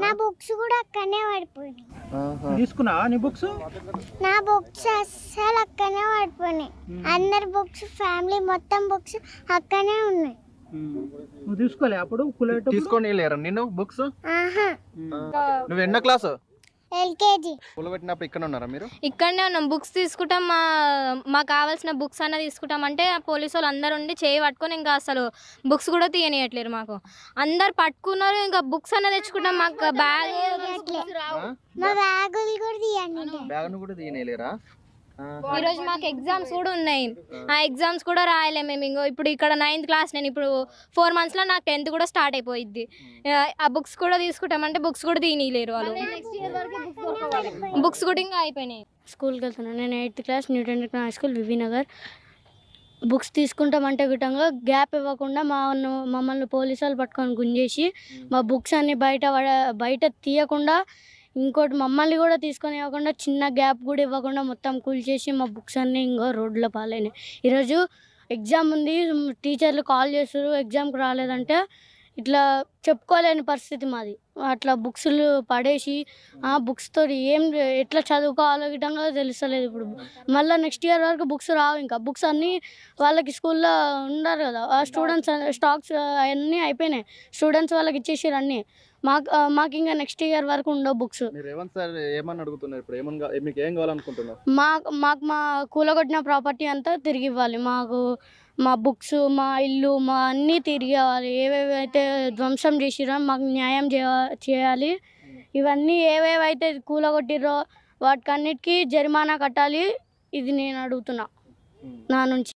నా బుక్స్ కూడా అక్కడనే పడిపోయినాయి. తీసుకున్నావా నీ బుక్స్? నా బుక్స్ అస్సలు అక్కడనే పడిపోయినాయి. అందరి బుక్స్ ఫ్యామిలీ మొత్తం బుక్స్ అక్కడనే ఉన్నాయి. నువ్వు తీసుకోలే అప్పుడు తీసుకొని లేరా నేను బుక్స్? నువ్వు ఎన్నో క్లాస్? ఎల్కేజీ. పెట్టినప్పుడు ఇక్కడ ఉన్నారా మీరు? ఇక్కడనే ఉన్నాం. బుక్స్ తీసుకుంటాం, మాకు కావాల్సిన బుక్స్ అన్న తీసుకుంటాం అంటే పోలీసు వాళ్ళు అందరు ఉండి చేయి పట్టుకొని ఇంకా అసలు బుక్స్ కూడా తీయనియట్లేరు. మాకు అందరు పట్టుకున్నారు, ఇంకా బుక్స్ అన్న తెచ్చుకుంటాం. మాకు బ్యాగ్ కూడా తీయలేరా? ఈరోజు మాకు ఎగ్జామ్స్ కూడా ఉన్నాయి. ఆ ఎగ్జామ్స్ కూడా రాయలేము మేము. ఇంకో ఇప్పుడు ఇక్కడ 9th క్లాస్, నేను ఇప్పుడు 4 monthsలో నాకు 10th కూడా స్టార్ట్ అయిపోయిద్ది. ఆ బుక్స్ కూడా తీసుకుంటామంటే బుక్స్ కూడా తీయలేరు వాళ్ళు. బుక్స్ కూడా ఇంకా అయిపోయినాయి. స్కూల్కి వెళ్తున్నాను. నేను 8th class Newton international high school Vivinagar. Books తీసుకుంటామంటే విధంగా గ్యాప్ ఇవ్వకుండా మమ్మల్ని పోలీసు వాళ్ళు పట్టుకొని గుంజేసి మా బుక్స్ అన్ని బయట తీయకుండా, ఇంకోటి మమ్మల్ని కూడా తీసుకొని ఇవ్వకుండా, చిన్న గ్యాప్ కూడా ఇవ్వకుండా మొత్తం కూల్చేసి మా బుక్స్ అన్నీ ఇంకో రోడ్లో పాలైనాయి. ఈరోజు ఎగ్జామ్ ఉంది, టీచర్లు కాల్ చేస్తారు ఎగ్జామ్కి రాలేదంటే ఇట్లా చెప్పుకోలేని పరిస్థితి మాది. అట్లా బుక్స్లు పడేసి ఆ బుక్స్తో ఎట్లా చదువుకోవాలో విధంగా తెలుస్తలేదు. ఇప్పుడు మళ్ళీ నెక్స్ట్ ఇయర్ వరకు బుక్స్ రావు. ఇంకా బుక్స్ అన్నీ వాళ్ళకి స్కూల్లో ఉన్నారు కదా, ఆ స్టూడెంట్స్ స్టాక్స్ అవన్నీ అయిపోయినాయి. స్టూడెంట్స్ వాళ్ళకి ఇచ్చేసారు అన్నీ. మాకు ఇంకా నెక్స్ట్ ఇయర్ వరకు ఉండవు బుక్స్. మాకు మా కూలగొట్టిన ప్రాపర్టీ అంతా తిరిగి ఇవ్వాలి. మాకు మా బుక్స్, మా ఇల్లు, మా అన్నీ తిరిగి ఇవ్వాలి. ఏవేవైతే ధ్వంసం చేసిరో మాకు న్యాయం చేయాలి. ఇవన్నీ ఏవేవైతే కూలగొట్టిరో వాటికన్నిటికీ జరిమానా కట్టాలి. ఇది నేను అడుగుతున్నా నా నుంచి.